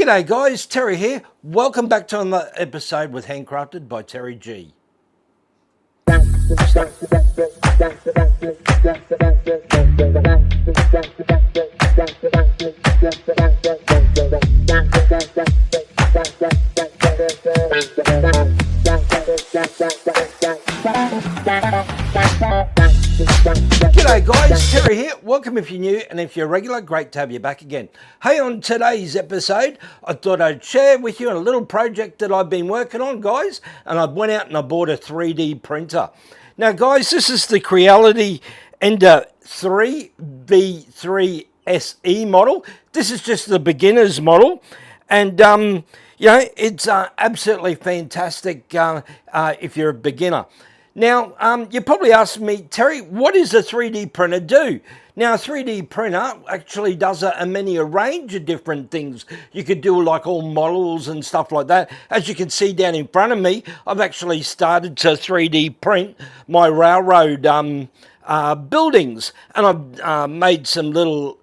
G'day guys, Terry here. Welcome back to another episode with Handcrafted by Terry G. G'day guys, Terry here. Welcome if you're new, and if you're a regular, great to have you back again. Hey, on today's episode, I thought I'd share with you a little project that I've been working on, guys, and I went out and I bought a 3D printer. Now guys, this is the Creality Ender 3 V3 SE model. This is just the beginner's model, and you know, it's absolutely fantastic if you're a beginner. Now, you probably asked me, Terry, what does a 3D printer do? Now, a 3D printer actually does a range of different things. You could do like all models and stuff like that. As you can see down in front of me, I've actually started to 3D print my railroad buildings, and I've made some little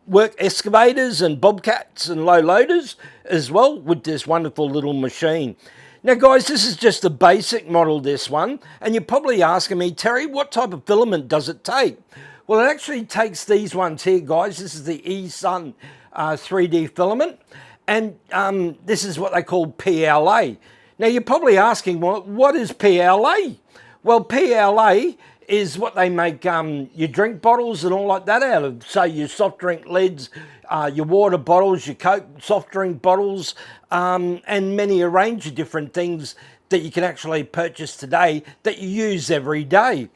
work excavators and bobcats and low loaders as well with this wonderful little machine. Now guys, this is just a basic model, this one, and you're probably asking me, Terry, what type of filament does it take? Well, it actually takes these ones here, guys. This is the eSun 3D filament, and this is what they call PLA. Now you're probably asking, well, what is PLA? Well, PLA is what they make your drink bottles and all like that out of. So your soft drink lids, your water bottles, your Coke soft drink bottles, and many a range of different things that you can actually purchase today that you use every day.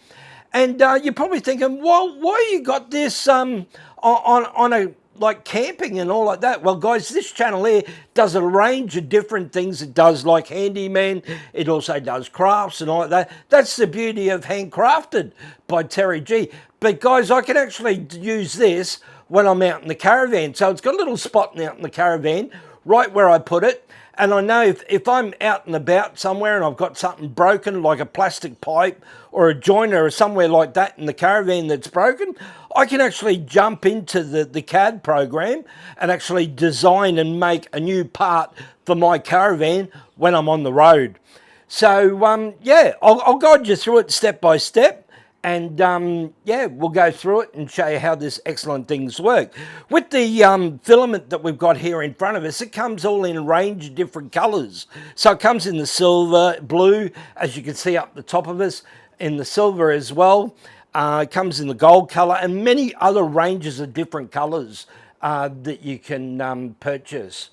And you're probably thinking, well, why you got this on a like camping and all like that? Well guys, this channel here does a range of different things. It does like handyman, it also does crafts and all like that. That's the beauty of Handcrafted by Terry G. But guys, I can actually use this when I'm out in the caravan. So it's got a little spot out in the caravan right where I put it. And I know if I'm out and about somewhere and I've got something broken, like a plastic pipe or a joiner or somewhere like that in the caravan that's broken, I can actually jump into the CAD program and actually design and make a new part for my caravan when I'm on the road. So yeah, I'll guide you through it step by step. And yeah, we'll go through it and show you how this excellent things work. With the filament that we've got here in front of us, it comes all in a range of different colours. So it comes in the silver, blue, as you can see up the top of us, in the silver as well. It comes in the gold colour and many other ranges of different colours that you can purchase.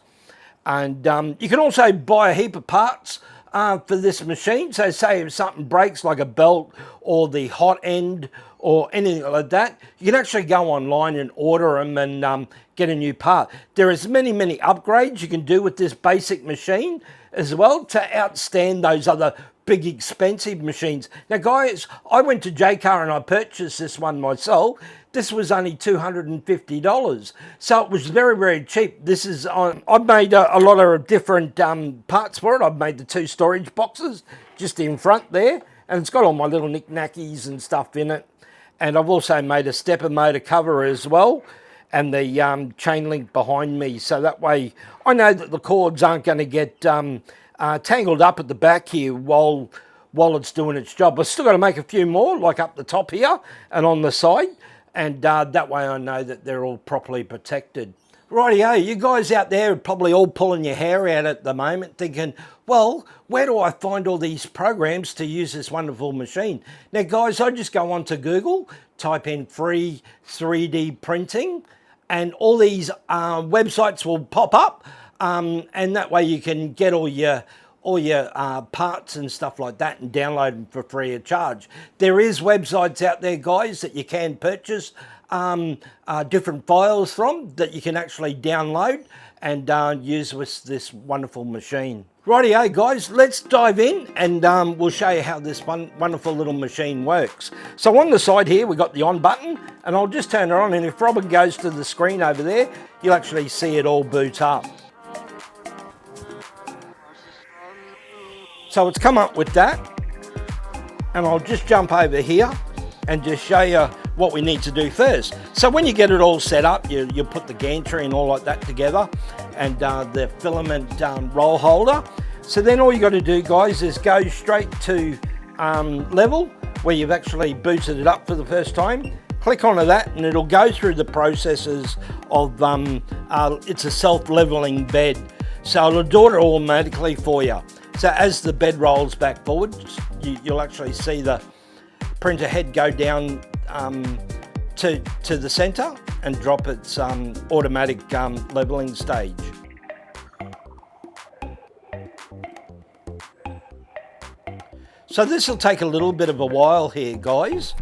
And you can also buy a heap of parts for this machine. So say if something breaks, like a belt or the hot end or anything like that, you can actually go online and order them and get a new part. There is many upgrades you can do with this basic machine as well to outstand those other big expensive machines. Now guys, I went to JCar and I purchased this one myself. This was only $250, so it was very cheap. This is I've made a lot of different parts for it. I've made the 2 storage boxes just in front there, and it's got all my little knickknackies and stuff in it. And I've also made a stepper motor cover as well, and the chain link behind me, so that way I know that the cords aren't going to get tangled up at the back here while it's doing its job. I've still got to make a few more, like up the top here and on the side. And that way I know that they're all properly protected. Rightio, you guys out there are probably all pulling your hair out at the moment thinking, well, where do I find all these programs to use this wonderful machine? Now guys, I just go onto Google, type in free 3D printing, and all these websites will pop up, and that way you can get all your parts and stuff like that and download them for free of charge. There is websites out there, guys, that you can purchase different files from that you can actually download and use with this wonderful machine. Rightio guys, let's dive in and we'll show you how this wonderful little machine works. So on the side here we've got the on button, and I'll just turn it on, and if Robin goes to the screen over there, you'll actually see it all boot up. So it's come up with that, and I'll just jump over here and just show you what we need to do first. So when you get it all set up, you put the gantry and all like that together, and the filament roll holder. So then all you got to do, guys, is go straight to level, where you've actually booted it up for the first time. Click onto that and it'll go through the processes of, it's a self-leveling bed. So it'll do it automatically for you. So as the bed rolls back forward, you'll actually see the printer head go down to the center and drop its automatic leveling stage. So this will take a little bit of a while here, guys.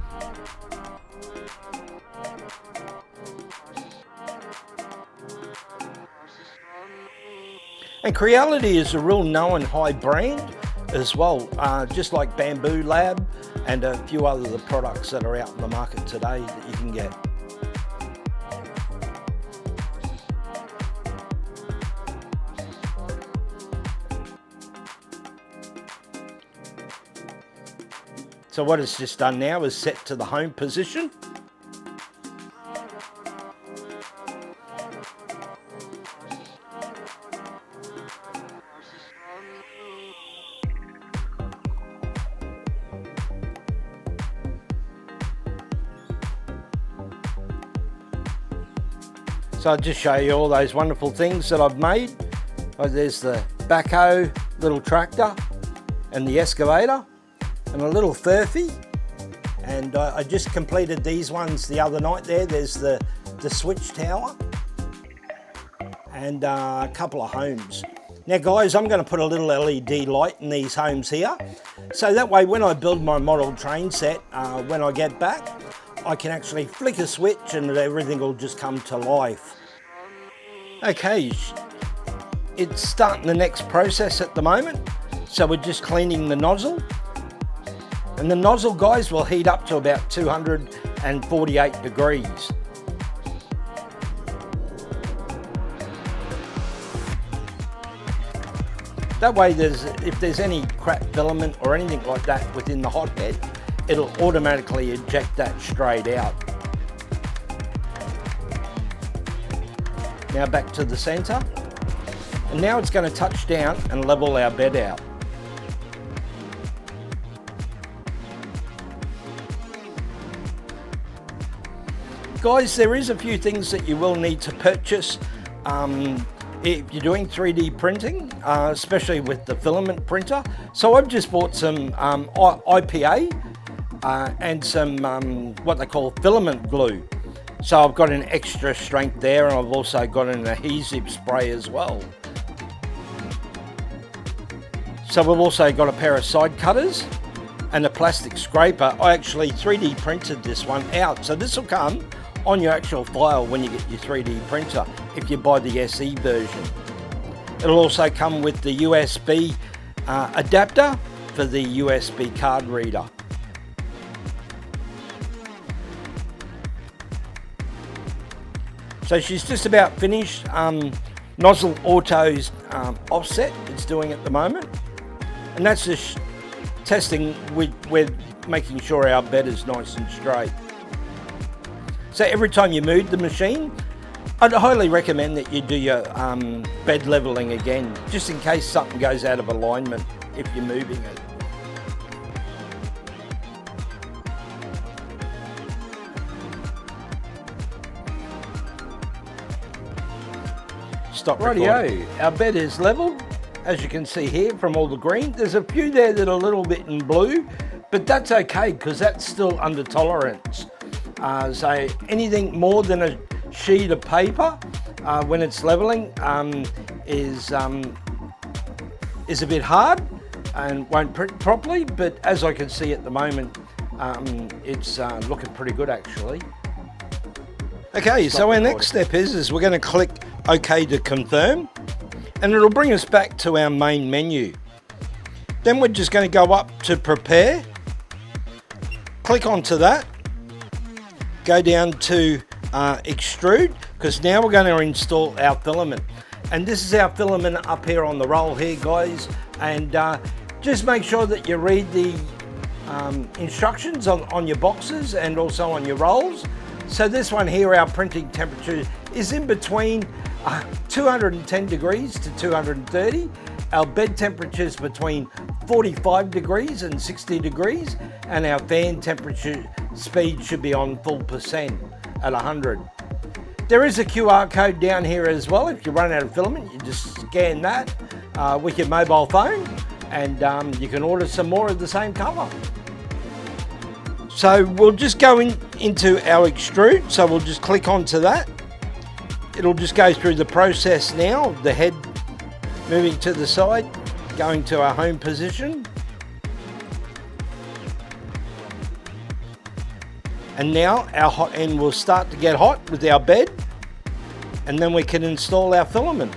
And Creality is a real known high brand as well, just like Bamboo Lab and a few other the products that are out in the market today that you can get. So what it's just done now is set to the home position. So I'll just show you all those wonderful things that I've made. Oh, there's the backhoe, little tractor, and the excavator, and a little Furphy. And I just completed these ones the other night there. There's the switch tower and a couple of homes. Now guys, I'm going to put a little LED light in these homes here. So that way when I build my model train set, when I get back, I can actually flick a switch and everything will just come to life. Okay, it's starting the next process at the moment. So we're just cleaning the nozzle. And the nozzle, guys, will heat up to about 248 degrees. That way, if there's any crap filament or anything like that within the hotbed, it'll automatically eject that straight out. Now back to the center. And now it's going to touch down and level our bed out. Guys, there is a few things that you will need to purchase if you're doing 3D printing, especially with the filament printer. So I've just bought some IPA and some what they call filament glue. So I've got an extra strength there, and I've also got an adhesive spray as well. So we've also got a pair of side cutters and a plastic scraper. I actually 3D printed this one out. So this will come on your actual file when you get your 3D printer if you buy the SE version. It'll also come with the USB adapter for the USB card reader. So she's just about finished. Nozzle auto's offset, it's doing at the moment. And that's just testing with making sure our bed is nice and straight. So every time you move the machine, I'd highly recommend that you do your bed leveling again, just in case something goes out of alignment if you're moving it. Stop recording. Rightio, our bed is leveled, as you can see here from all the green. There's a few there that are a little bit in blue, but that's okay because that's still under tolerance. So anything more than a sheet of paper when it's leveling is a bit hard and won't print properly, but as I can see at the moment, it's looking pretty good actually. Okay, so our next step is we're going to click OK to confirm, and it'll bring us back to our main menu. Then we're just going to go up to prepare, click onto that, go down to extrude, because now we're going to install our filament. And this is our filament up here on the roll here, guys, and just make sure that you read the instructions on your boxes and also on your rolls. So this one here, our printing temperature is in between 210 degrees to 230. Our bed temperature is between 45 degrees and 60 degrees, and our fan temperature speed should be on full percent at 100. There is a QR code down here as well. If you run out of filament, you just scan that with your mobile phone, and you can order some more of the same colour. So we'll just go into our extrude, so we'll just click onto that. It'll just go through the process now, the head moving to the side, going to our home position. And now our hot end will start to get hot with our bed, and then we can install our filament.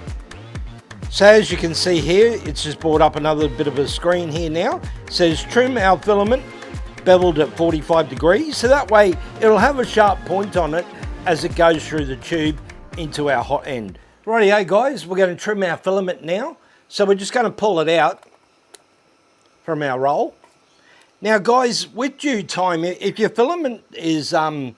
So as you can see here, it's just brought up another bit of a screen here now. It says trim our filament beveled at 45 degrees, so that way it'll have a sharp point on it as it goes through the tube into our hot end. Rightio guys, we're going to trim our filament now. So we're just going to pull it out from our roll. Now guys, with due time, if your filament is starting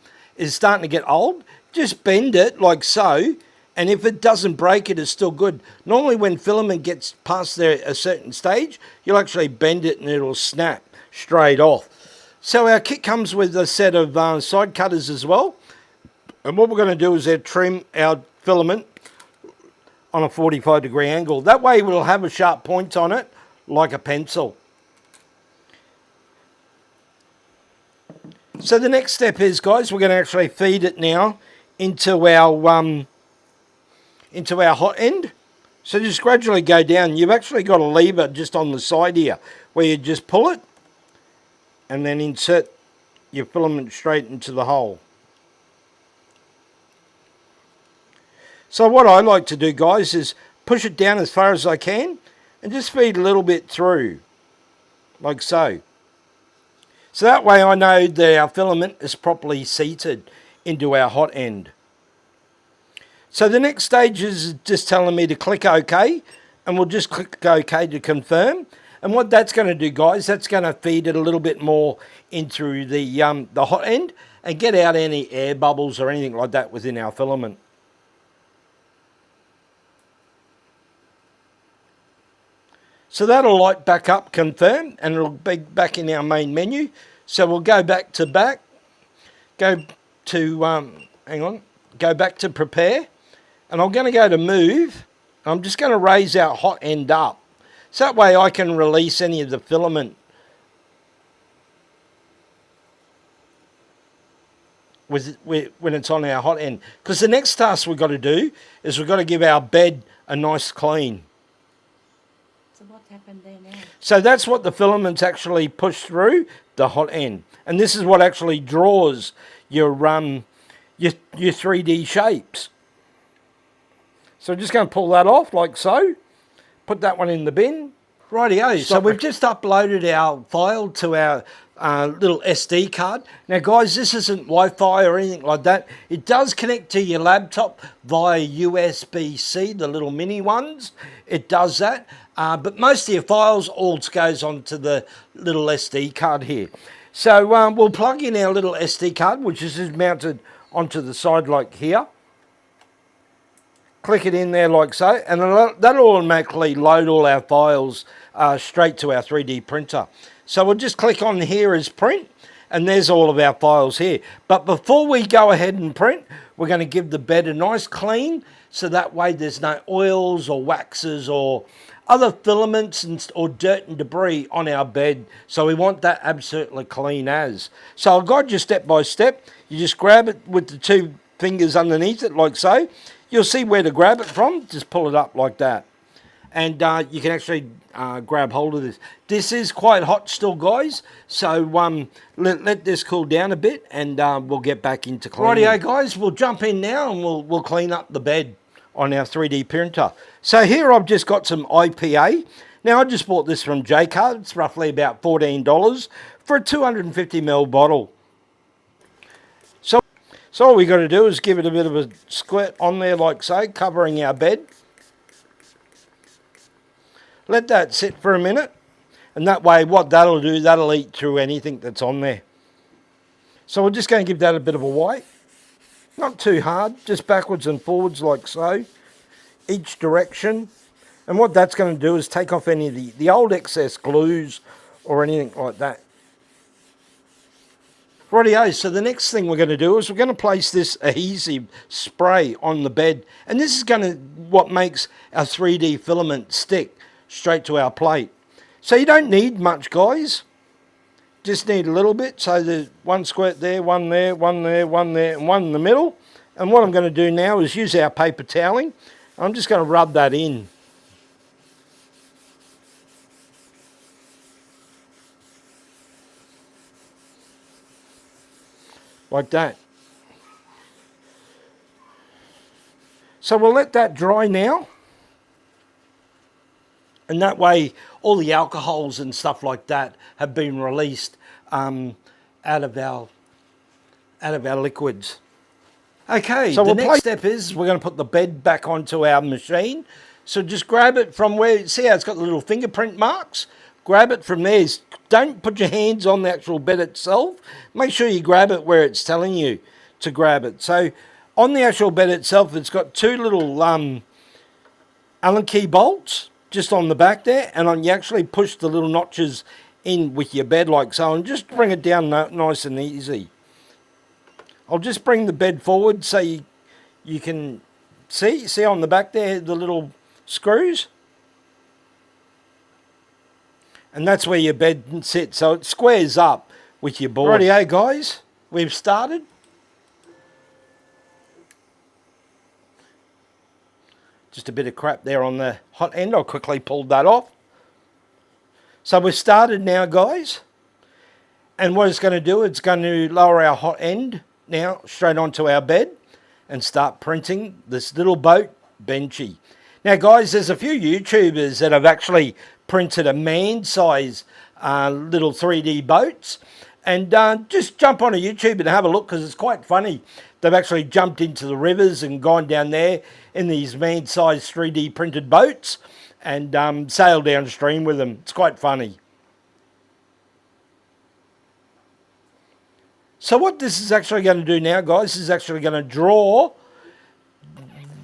to get old, just bend it like so, and if it doesn't break, it is still good. Normally when filament gets past a certain stage, you'll actually bend it and it'll snap straight off. So our kit comes with a set of side cutters as well. And what we're going to do is trim our filament on a 45 degree angle. That way we'll have a sharp point on it like a pencil. So the next step is, guys, we're going to actually feed it now into our hot end. So just gradually go down. You've actually got a lever just on the side here where you just pull it and then insert your filament straight into the hole. So what I like to do, guys, is push it down as far as I can and just feed a little bit through, like so. So that way I know that our filament is properly seated into our hot end. So the next stage is just telling me to click OK, and we'll just click OK to confirm. And what that's going to do, guys, that's going to feed it a little bit more into the hot end and get out any air bubbles or anything like that within our filament. So that'll light back up, confirm, and it'll be back in our main menu. So we'll go back to go back to prepare, and I'm going to go to move. I'm just going to raise our hot end up, so that way I can release any of the filament when it's on our hot end. Because the next task we've got to do is we've got to give our bed a nice clean. So what happened there now? So that's what the filaments actually push through the hot end, and this is what actually draws your 3D shapes. So I'm just going to pull that off like so. Put that one in the bin. Rightio. So we've just uploaded our file to our little SD card. Now guys, this isn't Wi-Fi or anything like that. It does connect to your laptop via USB-C, the little mini ones. It does that. But most of your files all goes onto the little SD card here. So we'll plug in our little SD card, which is just mounted onto the side like here. Click it in there like so, and that'll automatically load all our files straight to our 3D printer. So we'll just click on here as print, and there's all of our files here. But before we go ahead and print, we're going to give the bed a nice clean, so that way there's no oils or waxes or other filaments or dirt and debris on our bed. So we want that absolutely clean as. So I'll guide you step by step. You just grab it with the two fingers underneath it like so. You'll see where to grab it from. Just pull it up like that. And you can actually grab hold of this. This is quite hot still, guys. So let this cool down a bit, and we'll get back into cleaning. Rightio, guys. We'll jump in now, and we'll clean up the bed on our 3D printer. So here I've just got some IPA. Now I just bought this from J-Card. It's roughly about $14 for a 250ml bottle. So all we got to do is give it a bit of a squirt on there like so, covering our bed. Let that sit for a minute, And that way, what that'll do, that'll eat through anything that's on there. So we're just going to give that a bit of a white. Not too hard, just backwards and forwards like so, each direction. And what that's going to do is take off any of the old excess glues or anything like that. Rightio, so the next thing we're going to do is we're going to place this adhesive spray on the bed. And this is going to what makes our 3D filament stick straight to our plate. So you don't need much, guys. Just need a little bit. So there's one squirt there, one there, one there, one there, and one in the middle. And what I'm going to do now is use our paper toweling. I'm just going to rub that in. Like that. So we'll let that dry now. And that way all the alcohols and stuff like that have been released out of our liquids. Okay, so the next step is we're going to put the bed back onto our machine. So just grab it from where, see how it's got the little fingerprint marks? Grab it from there. Don't put your hands on the actual bed itself. Make sure you grab it where it's telling you to grab it. So on the actual bed itself, it's got two little Allen key bolts just on the back there. And you actually push the little notches in with your bed like so. And just bring it down nice and easy. I'll just bring the bed forward so you can see on the back there the little screws. And that's where your bed sits, so it squares up with your board. Rightio, guys, we've started. Just a bit of crap there on the hot end. I'll quickly pull that off. So we've started now, guys. And what it's going to do, it's going to lower our hot end now straight onto our bed and start printing this little boat benchy. Now, guys, there's a few YouTubers that have actually printed a man-size little 3D boats. And just jump on a YouTube and have a look because it's quite funny. They've actually jumped into the rivers and gone down there in these man-size 3D printed boats and sailed downstream with them. It's quite funny. So what this is actually going to do now, guys, is actually going to draw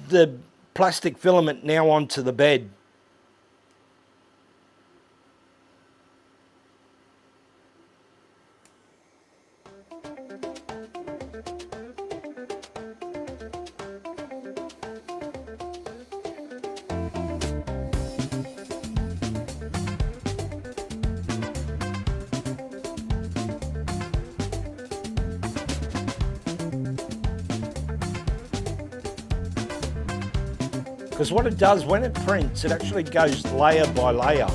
the plastic filament now onto the bed. Because what it does when it prints, it actually goes layer by layer.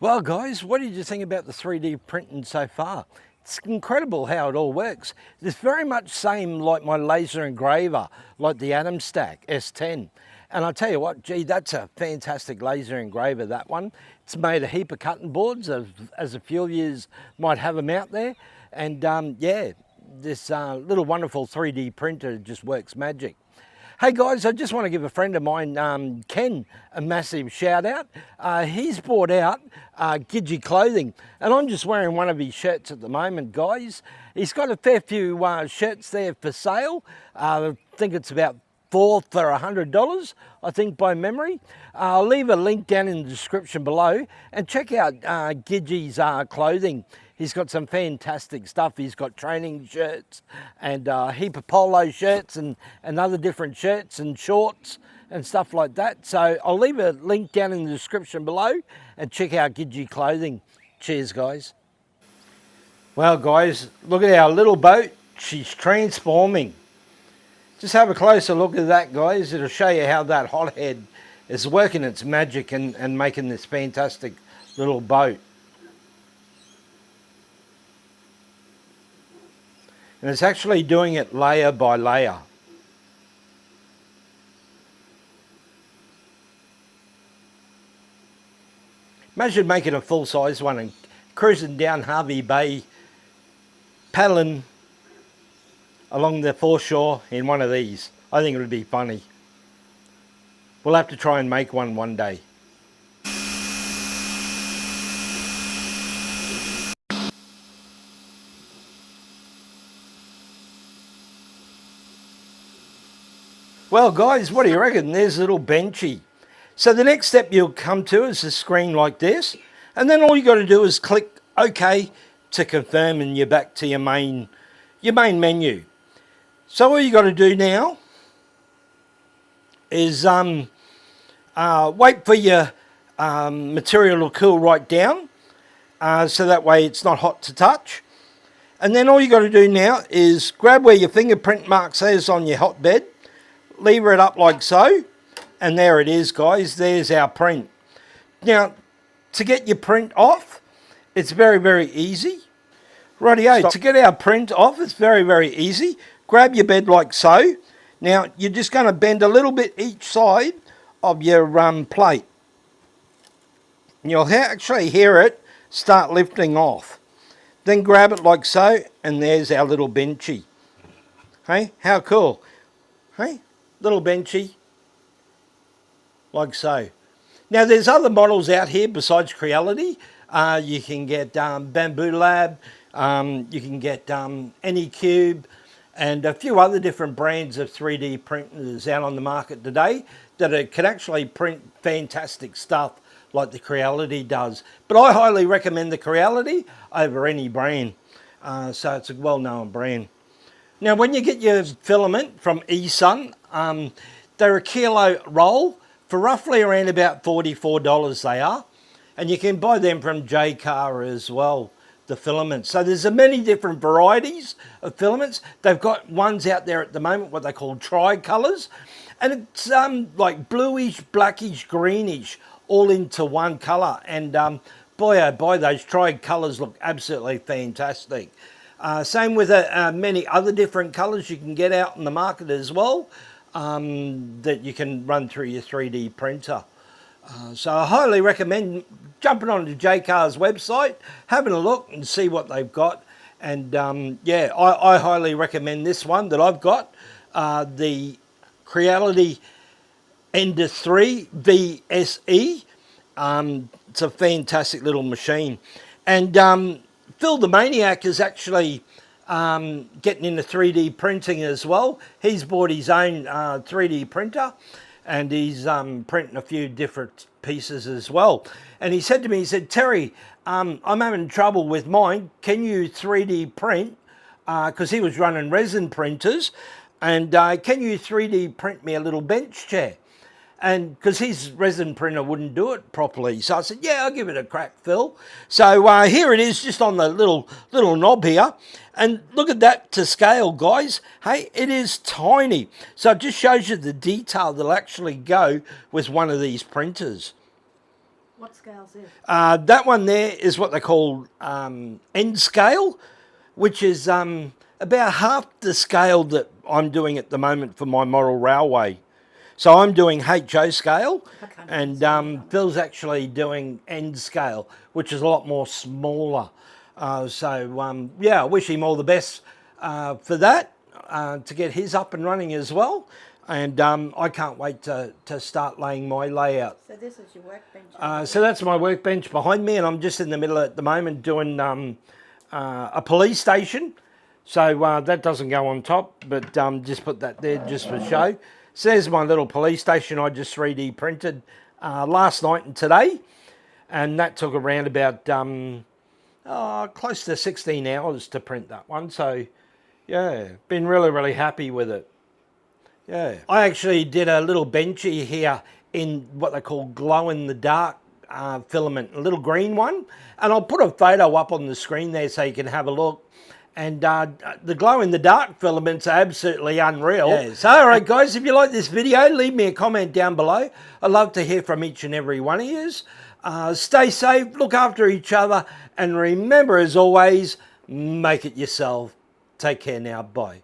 Well guys, what did you think about the 3D printing so far? It's incredible how it all works. It's very much same like my laser engraver, like the Atom Stack S10. And I tell you what, gee, that's a fantastic laser engraver, that one. It's made a heap of cutting boards, as a few of you might have them out there. And yeah, this little wonderful 3D printer just works magic. Hey guys, I just want to give a friend of mine, Ken, a massive shout out. He's bought out Gidgee clothing, and I'm just wearing one of his shirts at the moment, guys. He's got a fair few shirts there for sale. I think it's about 4 for $100, I think, by memory. I'll leave a link down in the description below, and check out Gidgee's clothing. He's got some fantastic stuff. He's got training shirts and a heap of polo shirts and other different shirts and shorts and stuff like that. So I'll leave a link down in the description below and check out Gidgee clothing. Cheers, guys. Well, guys, look at our little boat. She's transforming. Just have a closer look at that, guys. It'll show you how that hothead is working its magic and making this fantastic little boat. And it's actually doing it layer by layer. Imagine making a full-size one and cruising down Harvey Bay, paddling along the foreshore in one of these. I think it would be funny. We'll have to try and make one day. Well guys, what do you reckon? There's a little benchy. So the next step you'll come to is a screen like this, and then all you got to do is click OK to confirm, and you're back to your main menu. So all you got to do now is wait for your material to cool right down, so that way it's not hot to touch. And then all you got to do now is grab where your fingerprint mark says on your hotbed, lever it up like so, and there it is, guys. There's our print. Now, to get your print off, it's very easy. Rightio, to get our print off, it's very easy. Grab your bed like so. Now, you're just going to bend a little bit each side of your plate. And you'll actually hear it start lifting off. Then grab it like so, and there's our little benchy. Hey, how cool. Hey, little benchy, like so. Now there's other models out here besides Creality. You can get Bamboo Lab, you can get Anycube, and a few other different brands of 3D printers out on the market today that can actually print fantastic stuff like the Creality does. But I highly recommend the Creality over any brand. So it's a well-known brand. Now when you get your filament from eSun, they're a kilo roll for roughly around about $44 they are. And you can buy them from JCar as well, the filaments. So there's many different varieties of filaments. They've got ones out there at the moment, what they call tri-colours. And it's like bluish, blackish, greenish, all into one colour. And boy oh boy, those tri-colours look absolutely fantastic. Same with many other different colours you can get out in the market as well, that you can run through your 3D printer. So I highly recommend jumping onto JCar's website, having a look and see what they've got. And yeah, I highly recommend this one that I've got, the Creality Ender 3 VSE. It's a fantastic little machine. And Phil the Maniac is actually getting into 3D printing as well. He's bought his own 3D printer, and he's printing a few different pieces as well. And he said to me, he said, Terry, I'm having trouble with mine. Can you 3D print? Because he was running resin printers. And can you 3D print me a little bench chair? And because his resin printer wouldn't do it properly. So I said, yeah, I'll give it a crack, Phil. So here it is, just on the little knob here. And look at that to scale, guys. Hey, it is tiny. So it just shows you the detail that'll actually go with one of these printers. What scale's this? That one there is what they call end scale, which is about half the scale that I'm doing at the moment for my model railway. So I'm doing HO scale, and Phil's actually doing end scale, which is a lot more smaller. Yeah, I wish him all the best for that, to get his up and running as well. And I can't wait to start laying my layout. So this is your workbench? So that's my workbench behind me, and I'm just in the middle at the moment doing a police station. So that doesn't go on top, but just put that there just for show. So there's my little police station I just 3D printed last night and today. And that took around about close to 16 hours to print that one. So yeah, been really, really happy with it. Yeah. I actually did a little benchy here in what they call glow-in-the-dark filament, a little green one. And I'll put a photo up on the screen there so you can have a look. And the glow-in-the-dark filaments are absolutely unreal. Yeah. So, all right, guys, if you like this video, leave me a comment down below. I'd love to hear from each and every one of you. Stay safe, look after each other, and remember, as always, make it yourself. Take care now. Bye.